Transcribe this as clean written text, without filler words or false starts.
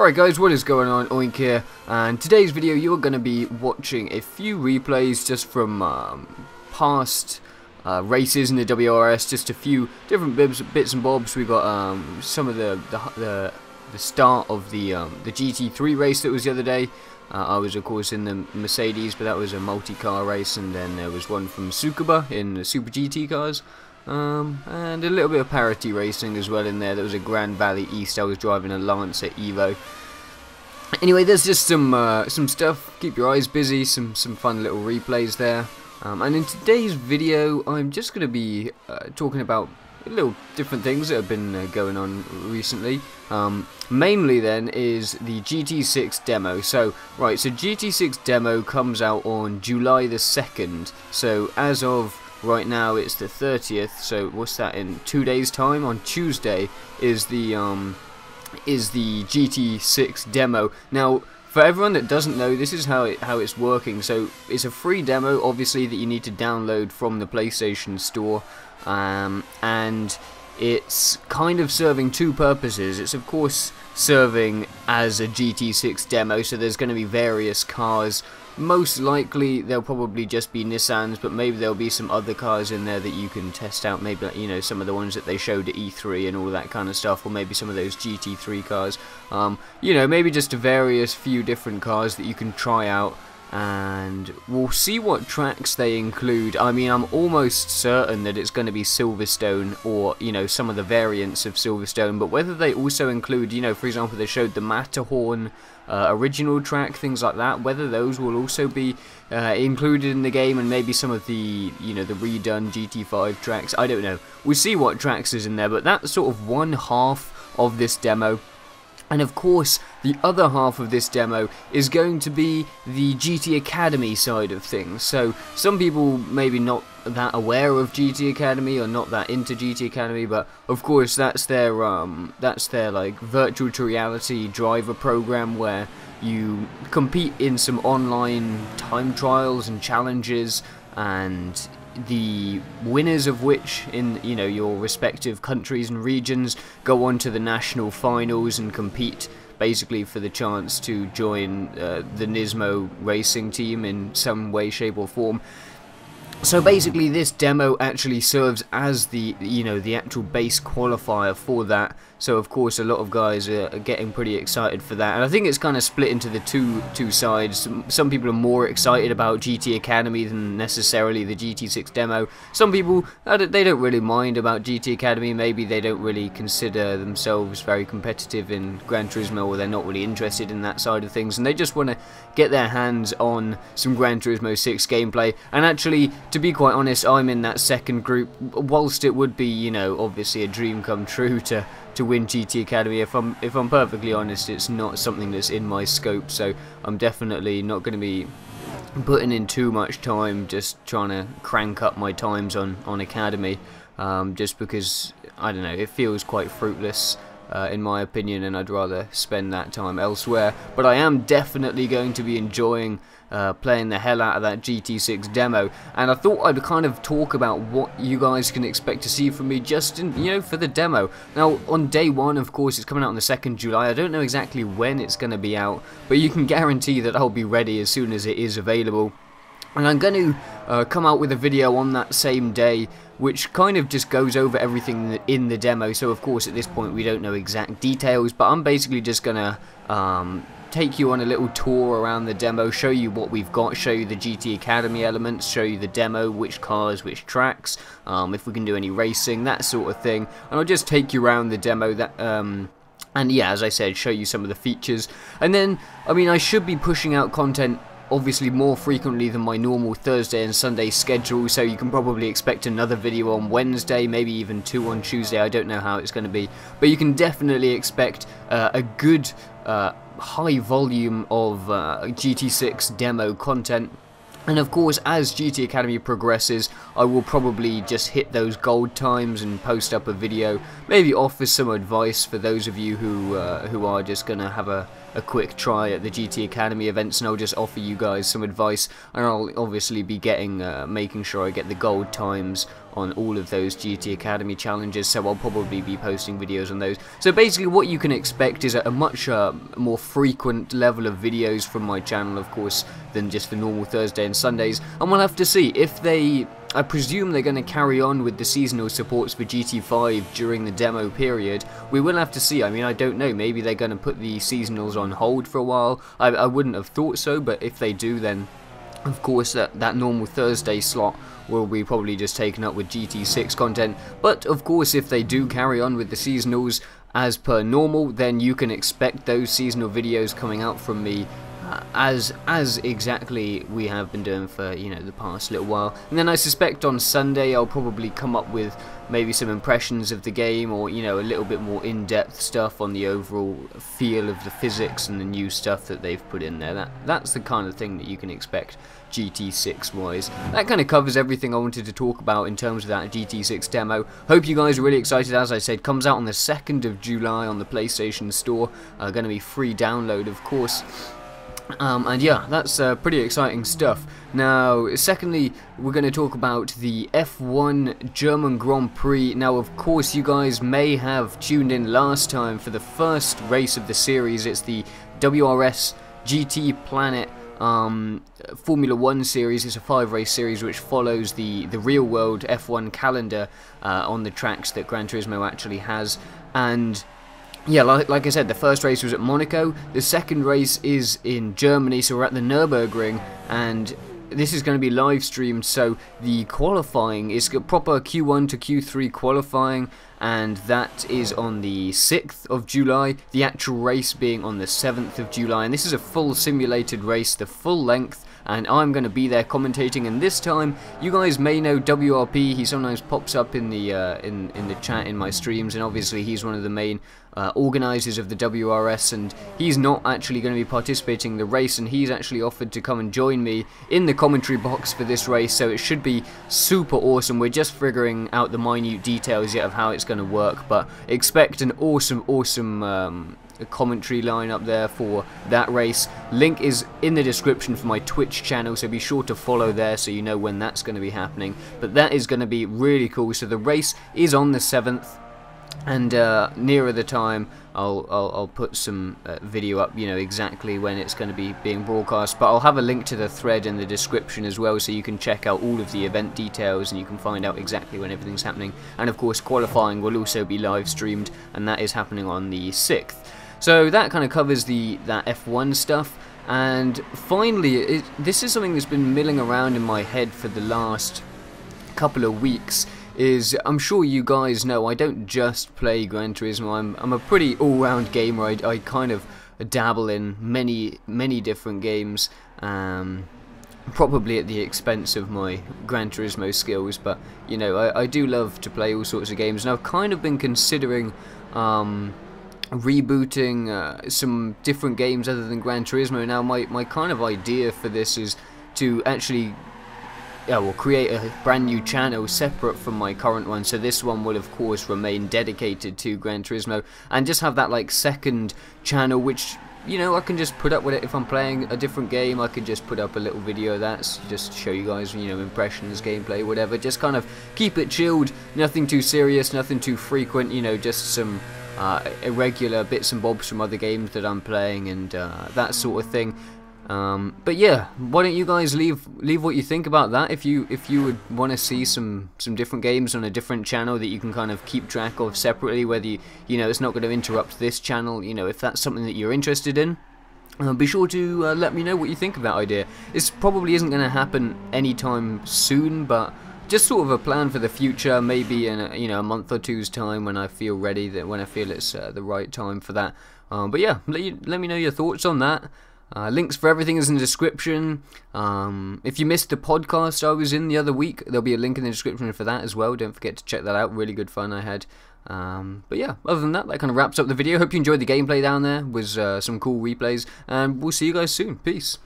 Alright guys, what is going on? Oink here, and today's video you're going to be watching a few replays just from past races in the WRS, just a few different bits and bobs. We got some of the start of the GT3 race that was the other day. I was of course in the Mercedes, but that was a multi-car race, and then there was one from Tsukuba in the Super GT cars. And a little bit of parity racing as well in there. There was a Gran Valley East. I was driving a Lancer Evo. Anyway, there's just some stuff. Keep your eyes busy. Some fun little replays there. And in today's video, I'm just going to be talking about little different things that have been going on recently. Mainly then is the GT6 Demo. So GT6 Demo comes out on July the 2nd. So as of right now it's the 30th, so what's that, in 2 days time? On Tuesday is the GT6 Demo. Now, for everyone that doesn't know, this is how it's working. So it's a free demo, obviously, that you need to download from the PlayStation Store, and it's kind of serving two purposes. It's of course serving as a GT6 demo, so there's going to be various cars. Most likely they'll probably just be Nissans, but maybe there'll be some other cars in there that you can test out. Maybe, you know, some of the ones that they showed at E3 and all that kind of stuff, or maybe some of those GT3 cars. You know, maybe just a various few different cars that you can try out, and we'll see what tracks they include. I mean, I'm almost certain that it's going to be Silverstone, or, you know, some of the variants of Silverstone, but whether they also include, you know, for example, they showed the Matterhorn original track, things like that, whether those will also be included in the game, and maybe some of the, you know, the redone GT5 tracks. I don't know. We'll see what tracks is in there, but that's sort of one half of this demo. And of course, the other half of this demo is going to be the GT Academy side of things. So some people maybe not that aware of GT Academy or not that into GT Academy, but of course that's their like virtual to reality driver program where you compete in some online time trials and challenges, and the winners of which in, you know, your respective countries and regions go on to the national finals and compete basically for the chance to join the Turismo racing team in some way, shape or form. So basically this demo actually serves as the, you know, the actual base qualifier for that. So of course a lot of guys are getting pretty excited for that, and I think it's kind of split into the two sides. Some people are more excited about GT Academy than necessarily the GT6 demo. Some people, they don't really mind about GT Academy. Maybe they don't really consider themselves very competitive in Gran Turismo, or they're not really interested in that side of things, and they just want to get their hands on some Gran Turismo 6 gameplay. And actually, to be quite honest, I'm in that second group. Whilst it would be, you know, obviously a dream come true to win GT Academy, if I'm perfectly honest, it's not something that's in my scope. So I'm definitely not going to be putting in too much time just trying to crank up my times on Academy, just because, I don't know, it feels quite fruitless in my opinion, and I'd rather spend that time elsewhere. But I am definitely going to be enjoying playing the hell out of that GT6 demo, and I thought I'd kind of talk about what you guys can expect to see from me just in, you know, for the demo. Now on day one, of course, it's coming out on the 2nd July. I don't know exactly when it's going to be out, but you can guarantee that I'll be ready as soon as it is available. And I'm going to come out with a video on that same day, which kind of just goes over everything in the demo. So of course at this point we don't know exact details, but I'm basically just going to take you on a little tour around the demo, show you what we've got, show you the GT Academy elements, show you the demo, which cars, which tracks, if we can do any racing, that sort of thing. And I'll just take you around the demo, that and yeah, as I said, show you some of the features. And then, I mean, I should be pushing out content obviously more frequently than my normal Thursday and Sunday schedule, so you can probably expect another video on Wednesday, maybe even 2 on Tuesday. I don't know how it's going to be, but you can definitely expect a good high volume of GT6 demo content. And of course, as GT Academy progresses, I will probably just hit those gold times and post up a video, maybe offer some advice for those of you who are just going to have a quick try at the GT Academy events, and I'll just offer you guys some advice, and I'll obviously be getting making sure I get the gold times on all of those GT Academy challenges, so I'll probably be posting videos on those. So basically what you can expect is a much more frequent level of videos from my channel, of course, than just the normal Thursday and Sundays, and we'll have to see if they... I presume they're going to carry on with the seasonal supports for GT5 during the demo period. We will have to see. I mean, I don't know. Maybe they're going to put the seasonals on hold for a while. I wouldn't have thought so, but if they do, then of course that normal Thursday slot will be probably just taken up with GT6 content. But of course, if they do carry on with the seasonals as per normal, then you can expect those seasonal videos coming out from me as exactly we have been doing for, you know, the past little while. And then I suspect on Sunday I'll probably come up with maybe some impressions of the game, or, you know, a little bit more in-depth stuff on the overall feel of the physics and the new stuff that they've put in there. That's the kind of thing that you can expect GT6 wise. That kind of covers everything I wanted to talk about in terms of that GT6 demo. Hope you guys are really excited. As I said, comes out on the 2nd of July on the PlayStation Store. Going to be free download, of course. And yeah, that's pretty exciting stuff. Now, secondly, we're going to talk about the F1 German Grand Prix. Now, of course, you guys may have tuned in last time for the first race of the series. It's the WRS GT Planet Formula 1 series. It's a 5-race series which follows the real-world F1 calendar on the tracks that Gran Turismo actually has. And yeah, like I said, the first race was at Monaco, the second race is in Germany, so we're at the Nürburgring, and this is going to be live streamed, so the qualifying is proper Q1 to Q3 qualifying, and that is on the 6th of July, the actual race being on the 7th of July, and this is a full simulated race, the full length, and I'm going to be there commentating. And this time, you guys may know WRP. He sometimes pops up in the chat in my streams, and obviously he's one of the main organisers of the WRS, and he's not actually going to be participating in the race, and he's actually offered to come and join me in the commentary box for this race, so it should be super awesome. We're just figuring out the minute details yet of how it's going to work, but expect an awesome commentary line up there for that race. Link is in the description for my Twitch channel, so be sure to follow there so you know when that's going to be happening. But that is going to be really cool. So the race is on the 7th, and nearer the time I'll put some video up, you know, exactly when it's going to be being broadcast, but I'll have a link to the thread in the description as well, so you can check out all of the event details and you can find out exactly when everything's happening. And of course, qualifying will also be live streamed, and that is happening on the 6th. So that kind of covers that F1 stuff. And finally, this is something that's been milling around in my head for the last couple of weeks. I'm sure you guys know, I don't just play Gran Turismo. I'm a pretty all-round gamer. I kind of dabble in many different games, probably at the expense of my Gran Turismo skills, but you know, I do love to play all sorts of games, and I've kind of been considering rebooting some different games other than Gran Turismo. Now my kind of idea for this is to actually create a brand new channel separate from my current one, so this one will of course remain dedicated to Gran Turismo, and just have that like second channel which, you know, I can just put up with it. If I'm playing a different game, I could just put up a little video of that, just show you guys, you know, impressions, gameplay, whatever. Just kind of keep it chilled, nothing too serious, nothing too frequent, you know, just some irregular bits and bobs from other games that I'm playing, and that sort of thing. But yeah, why don't you guys leave what you think about that? If you would want to see some different games on a different channel that you can kind of keep track of separately, whether you know it's not going to interrupt this channel, you know, if that's something that you're interested in, be sure to let me know what you think of that idea. This probably isn't going to happen anytime soon, but just sort of a plan for the future, maybe in a month or two's time, when I feel ready, when I feel it's the right time for that. But yeah, let me know your thoughts on that. Links for everything is in the description. If you missed the podcast I was in the other week, there'll be a link in the description for that as well. Don't forget to check that out. Really good fun I had. But yeah, other than that kind of wraps up the video. Hope you enjoyed the gameplay down there. Was some cool replays, and we'll see you guys soon. Peace.